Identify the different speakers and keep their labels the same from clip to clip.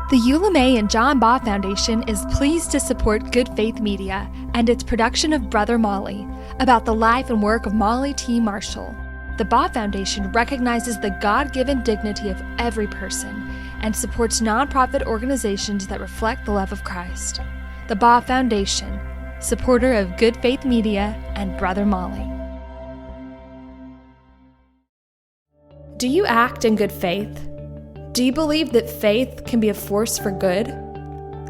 Speaker 1: The Eula May and John Baugh Foundation is pleased to support Good Faith Media and its production of Brother Molly, about the life and work of Molly T. Marshall. The Baugh Foundation recognizes the God-given dignity of every person and supports nonprofit organizations that reflect the love of Christ. The Baugh Foundation, supporter of Good Faith Media and Brother Molly. Do you act in good faith? Do you believe that faith can be a force for good?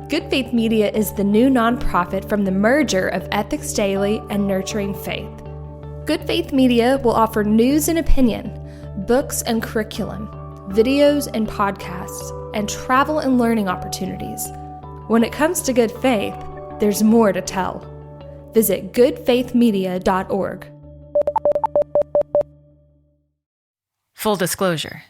Speaker 1: Good Faith Media is the new nonprofit from the merger of Ethics Daily and Nurturing Faith. Good Faith Media will offer news and opinion, books and curriculum, videos and podcasts, and travel and learning opportunities. When it comes to good faith, there's more to tell. Visit goodfaithmedia.org.
Speaker 2: Full disclosure.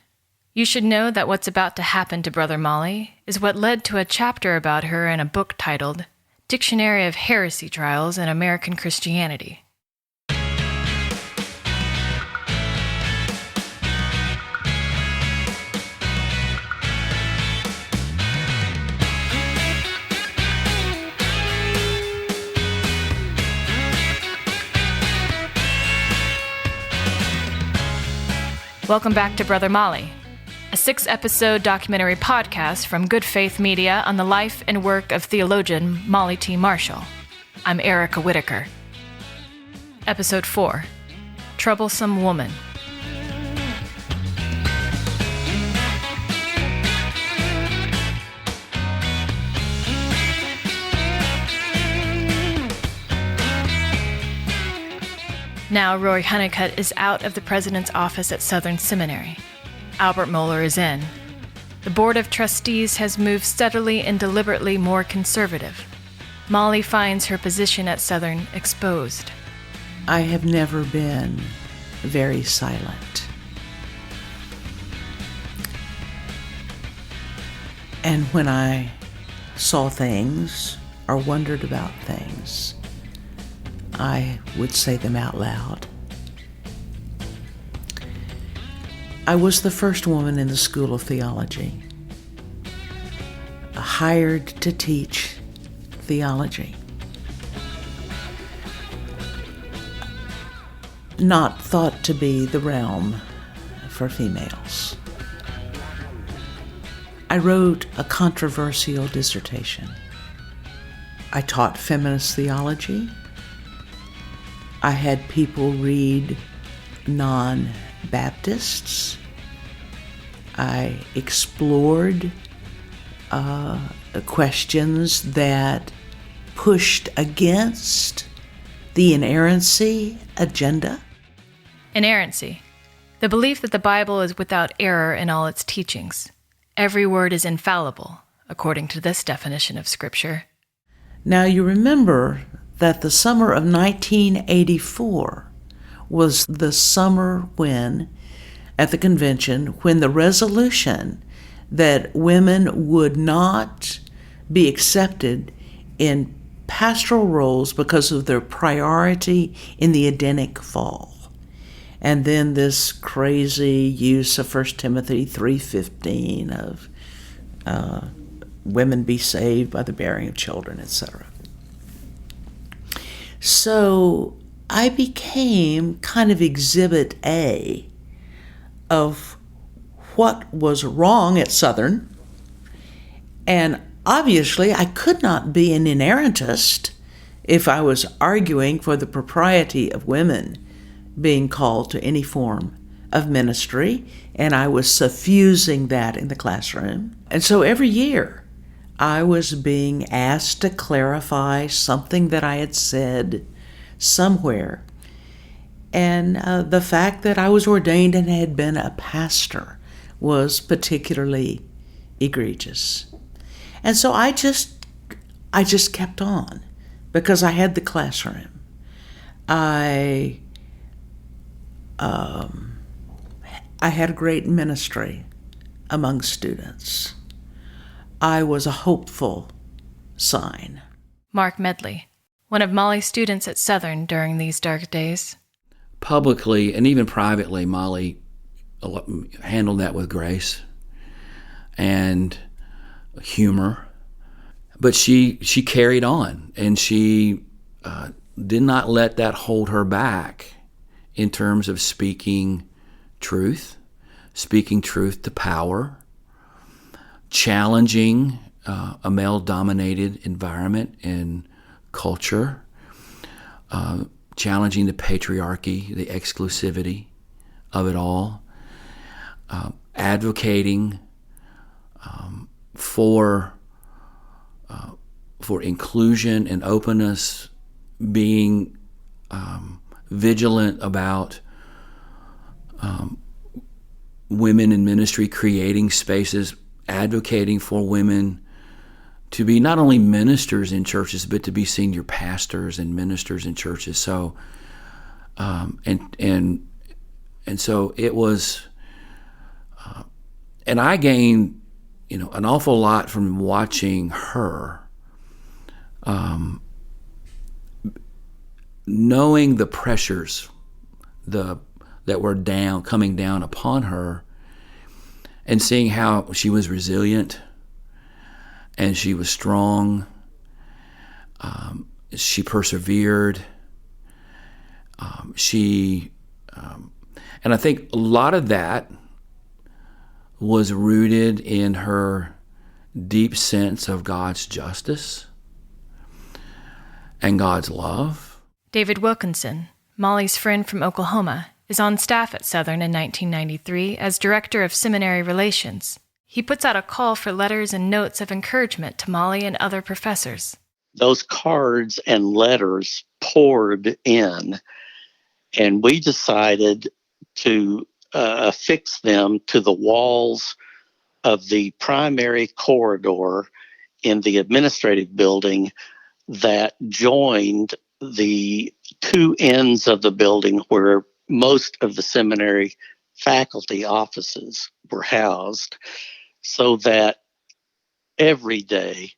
Speaker 2: You should know that what's about to happen to Brother Molly is what led to a chapter about her in a book titled Dictionary of Heresy Trials in American Christianity. Welcome back to Brother Molly, a 6-episode documentary podcast from Good Faith Media on the life and work of theologian Molly T. Marshall. I'm Erica Whitaker. Episode 4, Troublesome Woman. Now, Roy Honeycutt is out of the president's office at Southern Seminary. Albert Mohler is in. The Board of Trustees has moved steadily and deliberately more conservative. Molly finds her position at Southern exposed.
Speaker 3: I have never been very silent. And when I saw things or wondered about things, I would say them out loud. I was the first woman in the School of Theology, hired to teach theology. Not thought to be the realm for females. I wrote a controversial dissertation. I taught feminist theology. I had people read non-Baptists. I explored questions that pushed against the inerrancy agenda.
Speaker 2: Inerrancy, the belief that the Bible is without error in all its teachings. Every word is infallible, according to this definition of Scripture.
Speaker 3: Now you remember that the summer of 1984 was the summer when, at the convention, when the resolution that women would not be accepted in pastoral roles because of their priority in the Edenic fall. And then this crazy use of 1 Timothy 3:15 of women be saved by the bearing of children, etc. So I became kind of exhibit A of what was wrong at Southern. And obviously I could not be an inerrantist if I was arguing for the propriety of women being called to any form of ministry, and I was suffusing that in the classroom. And so every year I was being asked to clarify something that I had said somewhere. And the fact that I was ordained and had been a pastor was particularly egregious. And so I just kept on because I had the classroom. I had a great ministry among students. I was a hopeful sign.
Speaker 2: Mark Medley, one of Molly's students at Southern during these dark days.
Speaker 4: Publicly and even privately, Molly handled that with grace. And humor, but she carried on, and she did not let that hold her back in terms of speaking truth to power, challenging a male-dominated environment and culture, challenging the patriarchy, the exclusivity of it all, advocating for inclusion and openness, being vigilant about women in ministry, creating spaces, advocating for women to be not only ministers in churches, but to be senior pastors and ministers in churches. So, and so it was, and I gained, an awful lot from watching her, knowing the pressures, that were coming down upon her, and seeing how she was resilient and she was strong. She persevered. And I think a lot of that was rooted in her deep sense of God's justice and God's love.
Speaker 2: David Wilkinson, Molly's friend from Oklahoma, is on staff at Southern in 1993 as Director of Seminary Relations. He puts out a call for letters and notes of encouragement to Molly and other professors.
Speaker 5: Those cards and letters poured in, and we decided to affix them to the walls of the primary corridor in the administrative building that joined the two ends of the building where most of the seminary faculty offices were housed, so that every day,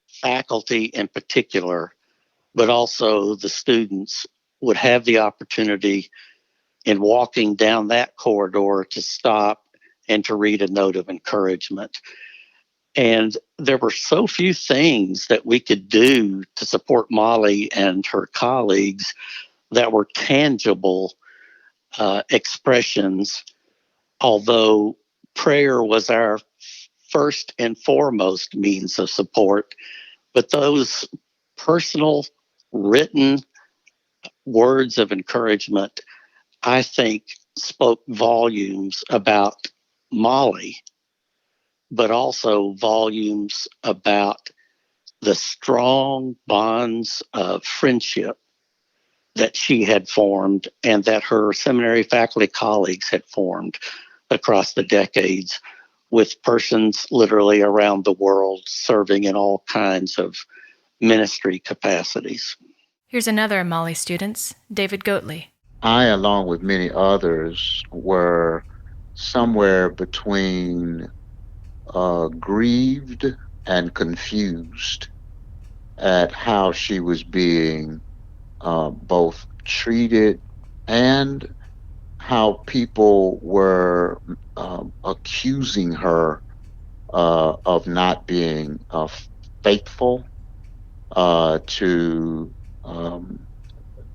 Speaker 5: faculty in particular, but also the students, would have the opportunity in walking down that corridor to stop and to read a note of encouragement. And there were so few things that we could do to support Molly and her colleagues that were tangible expressions, although prayer was our first and foremost means of support. But those personal, written words of encouragement, I think, spoke volumes about Molly, but also volumes about the strong bonds of friendship that she had formed and that her seminary faculty colleagues had formed across the decades with persons literally around the world serving in all kinds of ministry capacities.
Speaker 2: Here's another of Molly's students, David Goatley.
Speaker 6: I, along with many others, were somewhere between grieved and confused at how she was being both treated and how people were accusing her of not being faithful to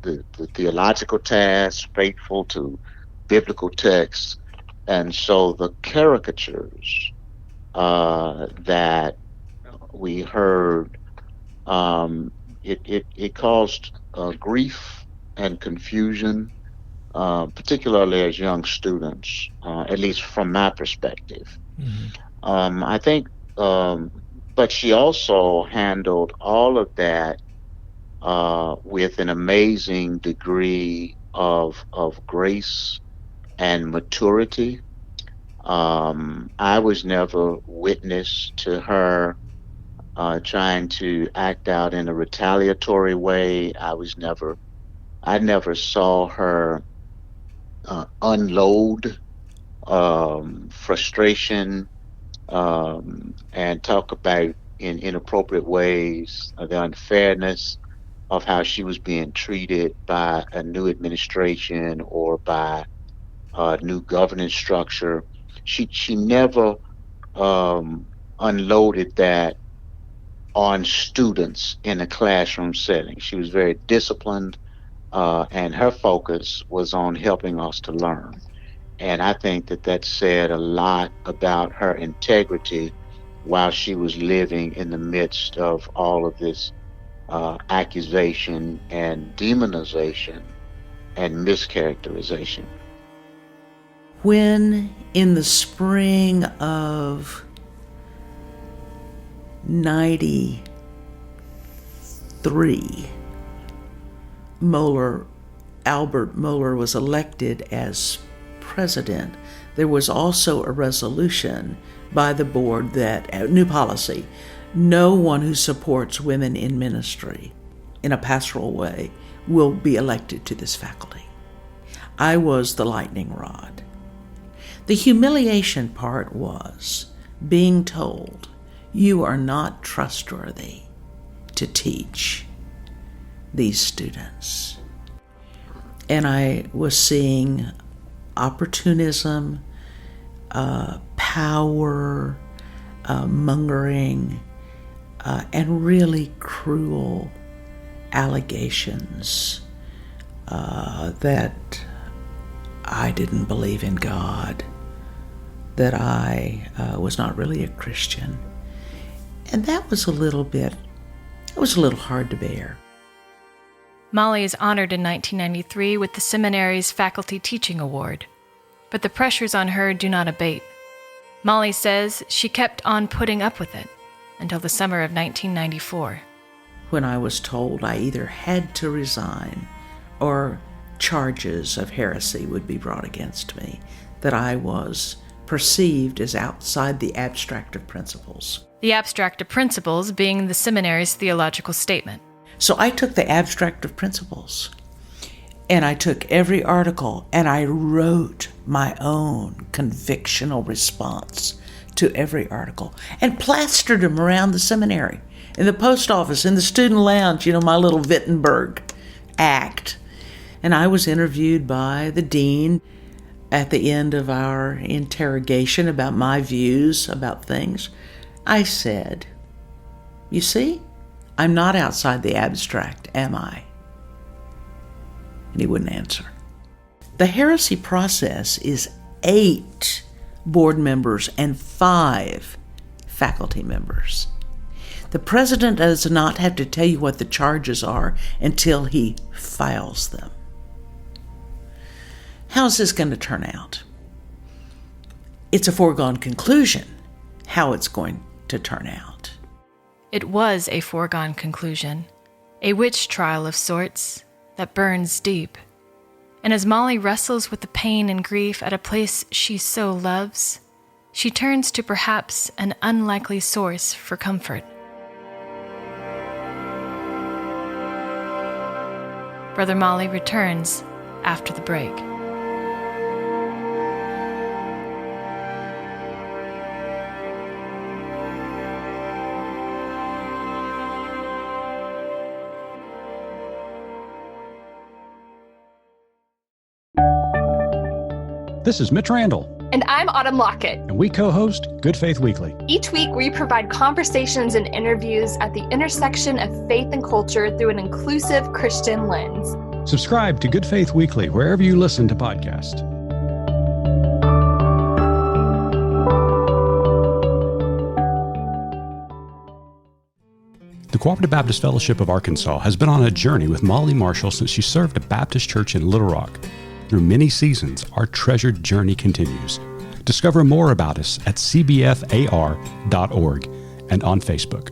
Speaker 6: the theological task, faithful to biblical texts. And so the caricatures that we heard, it caused grief and confusion, particularly as young students, at least from my perspective. Mm-hmm. I think, but she also handled all of that with an amazing degree of grace and maturity. I was never witness to her trying to act out in a retaliatory way. I never saw her unload frustration and talk about in inappropriate ways the unfairness of how she was being treated by a new administration or by a new governance structure. She never unloaded that on students in a classroom setting. She was very disciplined, and her focus was on helping us to learn. And I think that that said a lot about her integrity while she was living in the midst of all of this accusation and demonization and mischaracterization.
Speaker 3: When in the spring of 93, Albert Mohler was elected as president, there was also a resolution by the board that, new policy, no one who supports women in ministry in a pastoral way will be elected to this faculty. I was the lightning rod. The humiliation part was being told, you are not trustworthy to teach these students. And I was seeing opportunism, power, mongering, and really cruel allegations that I didn't believe in God, that I was not really a Christian. And that was a little hard to bear.
Speaker 2: Molly is honored in 1993 with the seminary's Faculty Teaching Award, but the pressures on her do not abate. Molly says she kept on putting up with it until the summer of 1994.
Speaker 3: When I was told I either had to resign or charges of heresy would be brought against me, that I was perceived as outside the abstract of principles.
Speaker 2: The abstract of principles being the seminary's theological statement.
Speaker 3: So I took the abstract of principles, and I took every article, and I wrote my own convictional response to every article, and plastered them around the seminary, in the post office, in the student lounge, my little Wittenberg act. And I was interviewed by the dean at the end of our interrogation about my views about things. I said, you see, I'm not outside the abstract, am I? And he wouldn't answer. The heresy process is 8 board members and 5 faculty members. The president does not have to tell you what the charges are until he files them. How's this going to turn out? It's a foregone conclusion how it's going to turn out.
Speaker 2: It was a foregone conclusion, a witch trial of sorts that burns deep. And as Molly wrestles with the pain and grief at a place she so loves, she turns to perhaps an unlikely source for comfort. Brother Molly returns after the break.
Speaker 7: This is Mitch Randall.
Speaker 1: And I'm Autumn Lockett.
Speaker 7: And we co-host Good Faith Weekly.
Speaker 1: Each week, we provide conversations and interviews at the intersection of faith and culture through an inclusive Christian lens.
Speaker 7: Subscribe to Good Faith Weekly wherever you listen to podcasts. The Cooperative Baptist Fellowship of Arkansas has been on a journey with Molly Marshall since she served a Baptist church in Little Rock. Through many seasons, our treasured journey continues. Discover more about us at cbfar.org and on Facebook.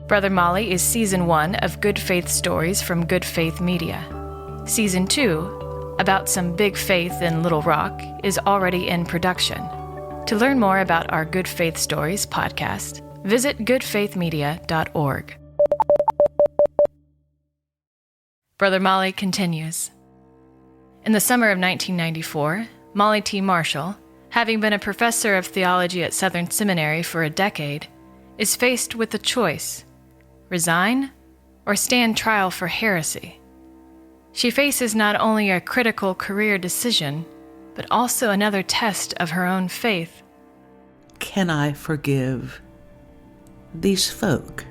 Speaker 2: Brother Molly is Season 1 of Good Faith Stories from Good Faith Media. Season 2, about some big faith in Little Rock, is already in production. To learn more about our Good Faith Stories podcast, visit goodfaithmedia.org. Brother Molly continues. In the summer of 1994, Molly T. Marshall, having been a professor of theology at Southern Seminary for a decade, is faced with a choice: resign or stand trial for heresy. She faces not only a critical career decision, but also another test of her own faith.
Speaker 3: can I forgive these folk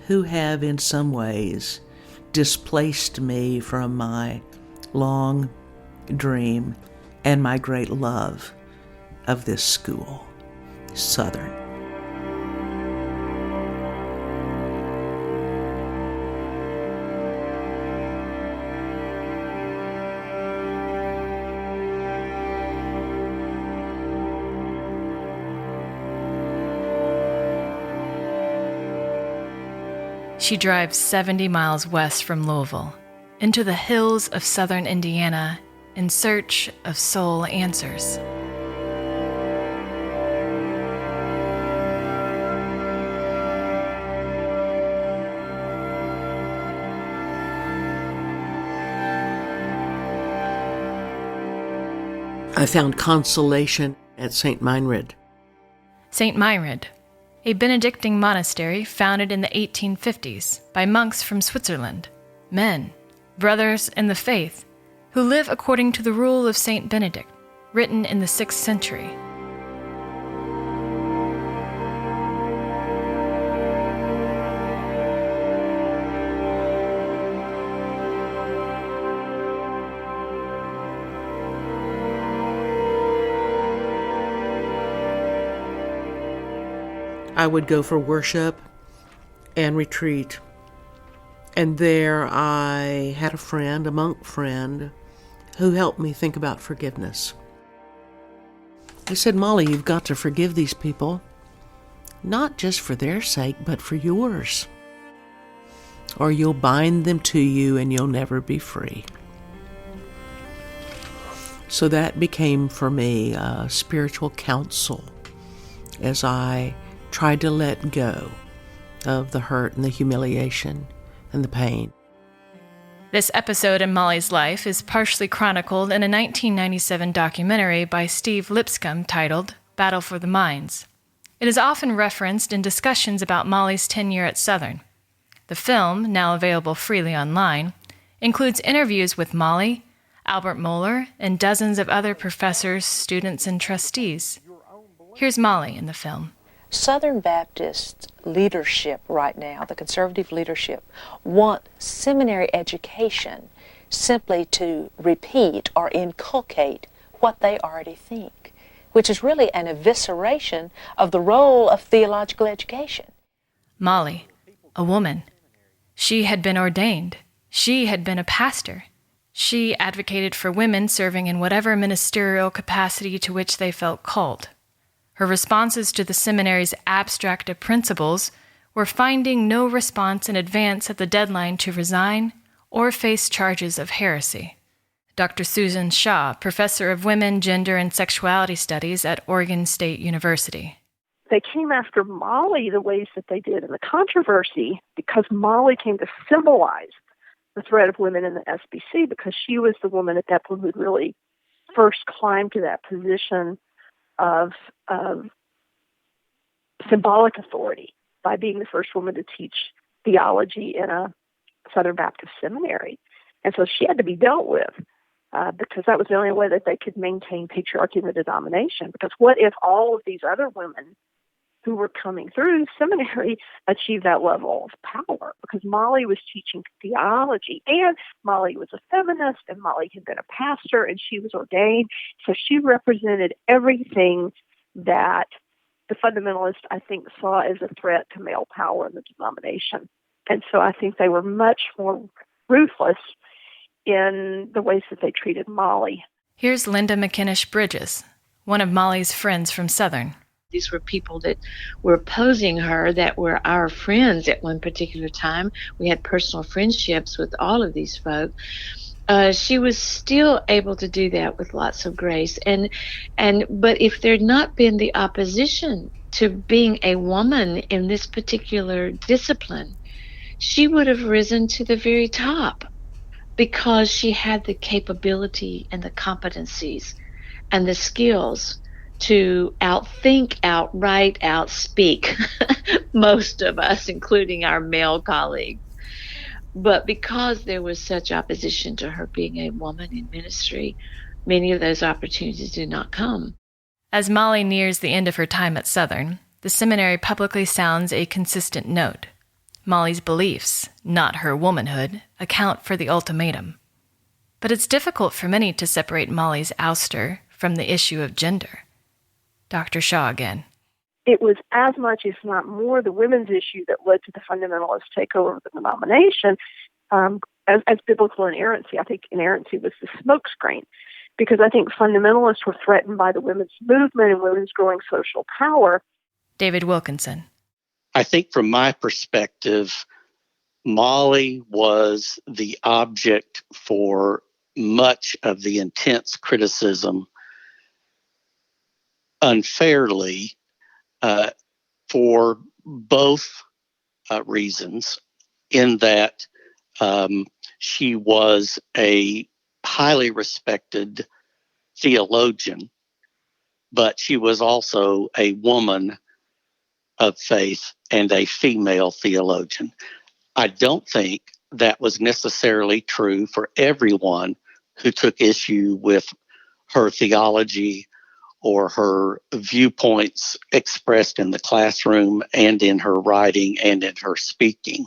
Speaker 3: who have in some ways displaced me from my long dream and my great love of this school, Southern.
Speaker 2: She drives 70 miles west from Louisville, into the hills of southern Indiana, in search of soul answers.
Speaker 3: I found consolation at St. Meinrad.
Speaker 2: St. Meinrad, a Benedictine monastery founded in the 1850s by monks from Switzerland, men, brothers in the faith, who live according to the rule of St. Benedict, written in the 6th century.
Speaker 3: I would go for worship and retreat. And there I had a friend, a monk friend, who helped me think about forgiveness. He said, Molly, you've got to forgive these people, not just for their sake, but for yours. Or you'll bind them to you and you'll never be free. So that became for me a spiritual counsel as I tried to let go of the hurt and the humiliation and the pain.
Speaker 2: This episode in Molly's life is partially chronicled in a 1997 documentary by Steve Lipscomb titled Battle for the Minds. It is often referenced in discussions about Molly's tenure at Southern. The film, now available freely online, includes interviews with Molly, Albert Mohler, and dozens of other professors, students, and trustees. Here's Molly in the film.
Speaker 8: Southern Baptist leadership right now, the conservative leadership, want seminary education simply to repeat or inculcate what they already think, which is really an evisceration of the role of theological education.
Speaker 2: Molly, a woman. She had been ordained. She had been a pastor. She advocated for women serving in whatever ministerial capacity to which they felt called. Her responses to the seminary's abstract principles were finding no response in advance at the deadline to resign or face charges of heresy. Dr. Susan Shaw, professor of women, gender, and sexuality studies at Oregon State University.
Speaker 9: They came after Molly the ways that they did in the controversy because Molly came to symbolize the threat of women in the SBC, because she was the woman at that point who really first climbed to that position of symbolic authority by being the first woman to teach theology in a Southern Baptist seminary. And so she had to be dealt with because that was the only way that they could maintain patriarchy in the denomination. Because what if all of these other women who were coming through seminary achieved that level of power? Because Molly was teaching theology, and Molly was a feminist, and Molly had been a pastor, and she was ordained. So she represented everything that the fundamentalists, I think, saw as a threat to male power in the denomination. And so I think they were much more ruthless in the ways that they treated Molly.
Speaker 2: Here's Linda McKinnish Bridges, one of Molly's friends from Southern.
Speaker 10: These were people that were opposing her that were our friends at one particular time. We had personal friendships with all of these folk. She was still able to do that with lots of grace. But if there'd not been the opposition to being a woman in this particular discipline, she would have risen to the very top because she had the capability and the competencies and the skills to outthink, outright, outspeak most of us, including our male colleagues. But because there was such opposition to her being a woman in ministry, many of those opportunities did not come.
Speaker 2: As Molly nears the end of her time at Southern, the seminary publicly sounds a consistent note. Molly's beliefs, not her womanhood, account for the ultimatum. But it's difficult for many to separate Molly's ouster from the issue of gender. Dr. Shaw again.
Speaker 9: It was as much, if not more, the women's issue that led to the fundamentalist takeover of the denomination as biblical inerrancy. I think inerrancy was the smokescreen, because I think fundamentalists were threatened by the women's movement and women's growing social power.
Speaker 2: David Wilkinson.
Speaker 5: I think from my perspective, Molly was the object for much of the intense criticism unfairly for both reasons, in that she was a highly respected theologian, but she was also a woman of faith and a female theologian. I don't think that was necessarily true for everyone who took issue with her theology or her viewpoints expressed in the classroom and in her writing and in her speaking.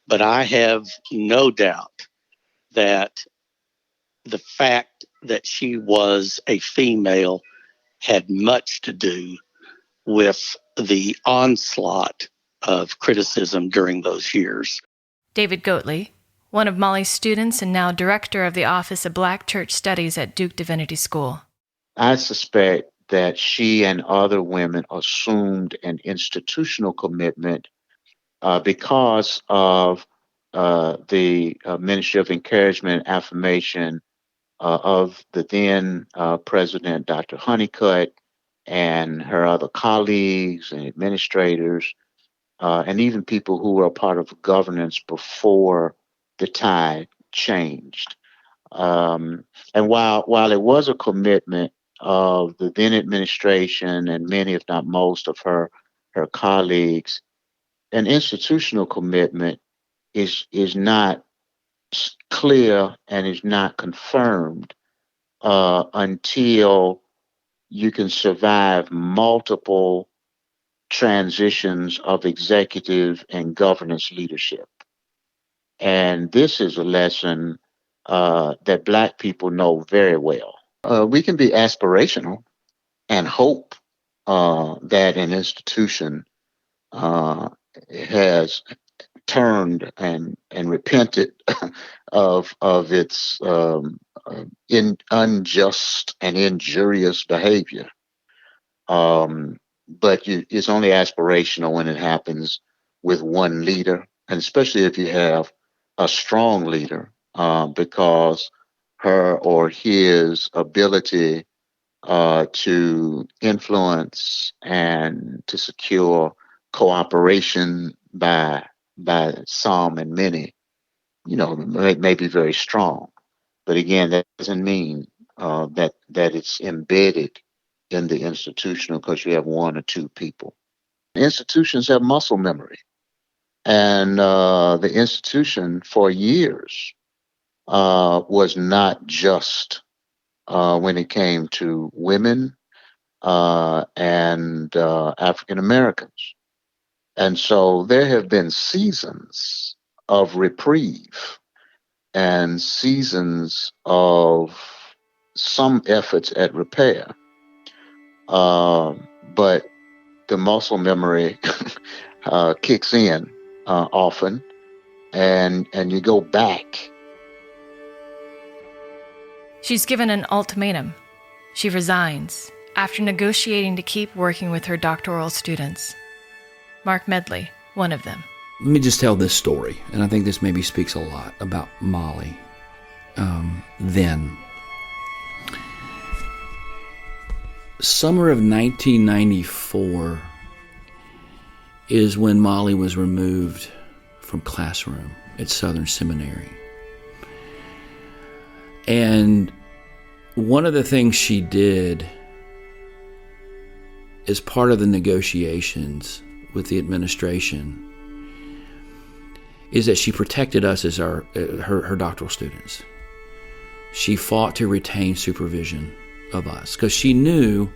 Speaker 5: But I have no doubt that the fact that she was a female had much to do with the onslaught of criticism during those years.
Speaker 2: David Goatley, one of Molly's students and now director of the Office of Black Church Studies at Duke Divinity School.
Speaker 6: I suspect that she and other women assumed an institutional commitment because of the Ministry of Encouragement and Affirmation of the then President, Dr. Honeycutt, and her other colleagues and administrators, and even people who were a part of governance before the tide changed. And while it was a commitment of the then administration and many, if not most, of her colleagues, an institutional commitment is not clear and is not confirmed until you can survive multiple transitions of executive and governance leadership. And this is a lesson that Black people know very well. We can be aspirational and hope that an institution has turned and repented of its unjust and injurious behavior. But it's only aspirational when it happens with one leader, and especially if you have a strong leader, because her or his ability to influence and to secure cooperation by some and many, may be very strong. But again, that doesn't mean that it's embedded in the institutional because you have one or two people. Institutions have muscle memory. And the institution for years was not just when it came to women and African Americans. And so there have been seasons of reprieve and seasons of some efforts at repair. But the muscle memory kicks in often, and you go back.
Speaker 2: She's given an ultimatum. She resigns after negotiating to keep working with her doctoral students. Mark Medley, one of them.
Speaker 4: Let me just tell this story, and I think this maybe speaks a lot about Molly then. Summer of 1994 is when Molly was removed from classroom at Southern Seminary. And one of the things she did as part of the negotiations with the administration is that she protected us as her doctoral students. She fought to retain supervision of us because she knew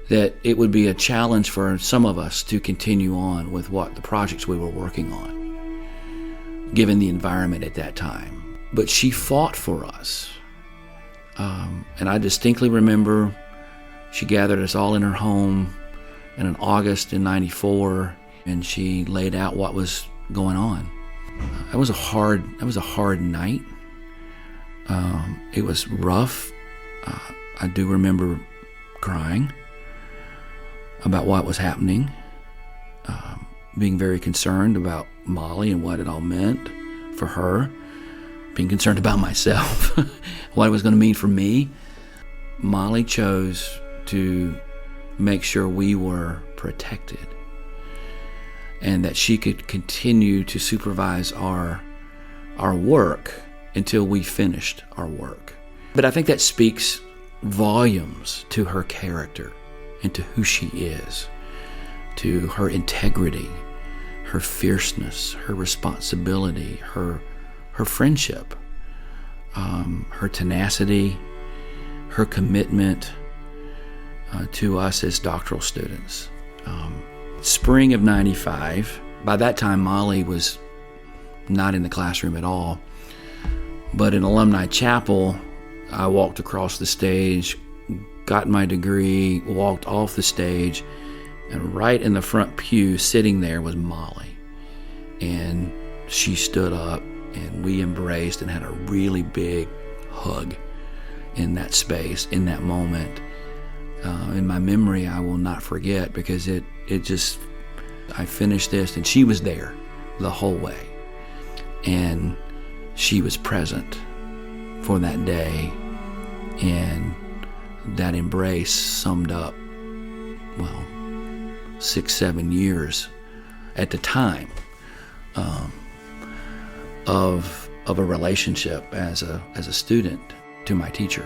Speaker 4: that it would be a challenge for some of us to continue on with what the projects we were working on, given the environment at that time. But she fought for us. And I distinctly remember she gathered us all in her home in August in '94, and she laid out what was going on. It was a hard night. It was rough. I do remember crying about what was happening, being very concerned about Molly and what it all meant for her, being concerned about myself, what it was going to mean for me. Molly chose to make sure we were protected and that she could continue to supervise our work until we finished our work. But I think that speaks volumes to her character and to who she is, to her integrity, her fierceness, her responsibility, her friendship, her tenacity, her commitment to us as doctoral students. Spring of '95, by that time Molly was not in the classroom at all, but in Alumni Chapel, I walked across the stage, got my degree, walked off the stage, and right in the front pew sitting there was Molly. And she stood up and we embraced and had a really big hug in that space, in that moment. In my memory, I will not forget, because it just, I finished this and she was there the whole way. And she was present for that day, and that embrace summed up, 6-7 years at the time of a relationship as a student to my teacher.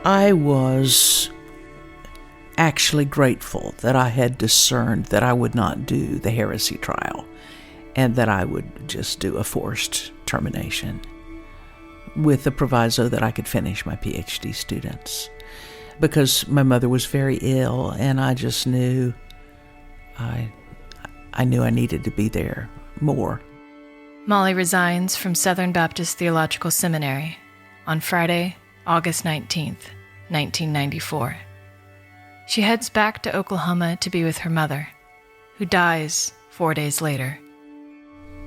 Speaker 3: I was actually grateful that I had discerned that I would not do the heresy trial and that I would just do a forced termination with the proviso that I could finish my PhD students, because my mother was very ill and I just knew I knew I needed to be there more.
Speaker 2: Molly resigns from Southern Baptist Theological Seminary on Friday, August 19th, 1994. She heads back to Oklahoma to be with her mother, who dies 4 days later.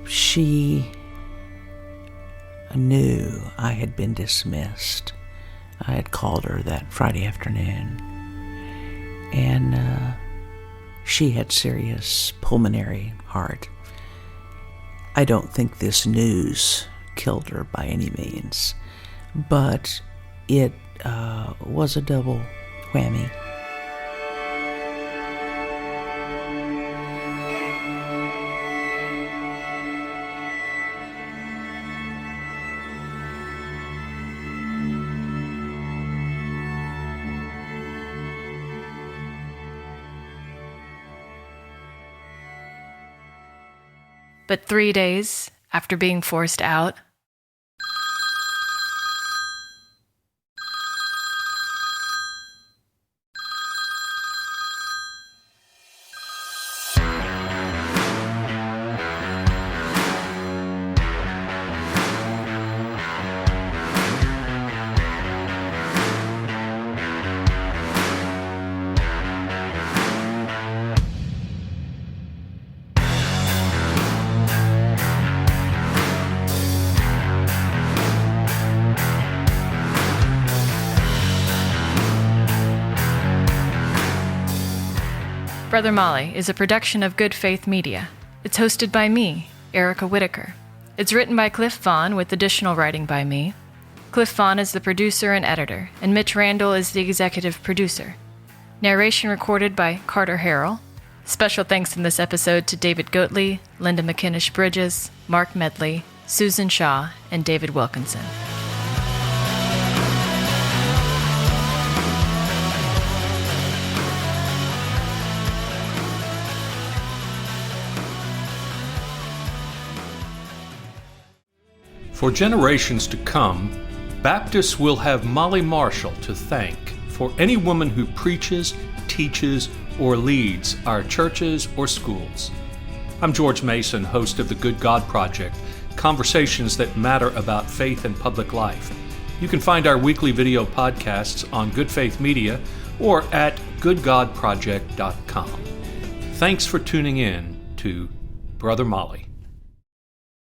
Speaker 3: She knew I had been dismissed. I had called her that Friday afternoon, and she had serious pulmonary heart. I don't think this news killed her by any means, but it was a double whammy.
Speaker 2: But 3 days after being forced out, Brother Molly is a production of Good Faith Media. It's hosted by me, Erica Whitaker. It's written by Cliff Vaughn with additional writing by me. Cliff Vaughn is the producer and editor, and Mitch Randall is the executive producer. Narration recorded by Carter Harrell. Special thanks in this episode to David Goatley, Linda McKinnish Bridges, Mark Medley, Susan Shaw, and David Wilkinson.
Speaker 11: For generations to come, Baptists will have Molly Marshall to thank for any woman who preaches, teaches, or leads our churches or schools. I'm George Mason, host of the Good God Project, conversations that matter about faith and public life. You can find our weekly video podcasts on Good Faith Media or at goodgodproject.com. Thanks for tuning in to Brother Molly.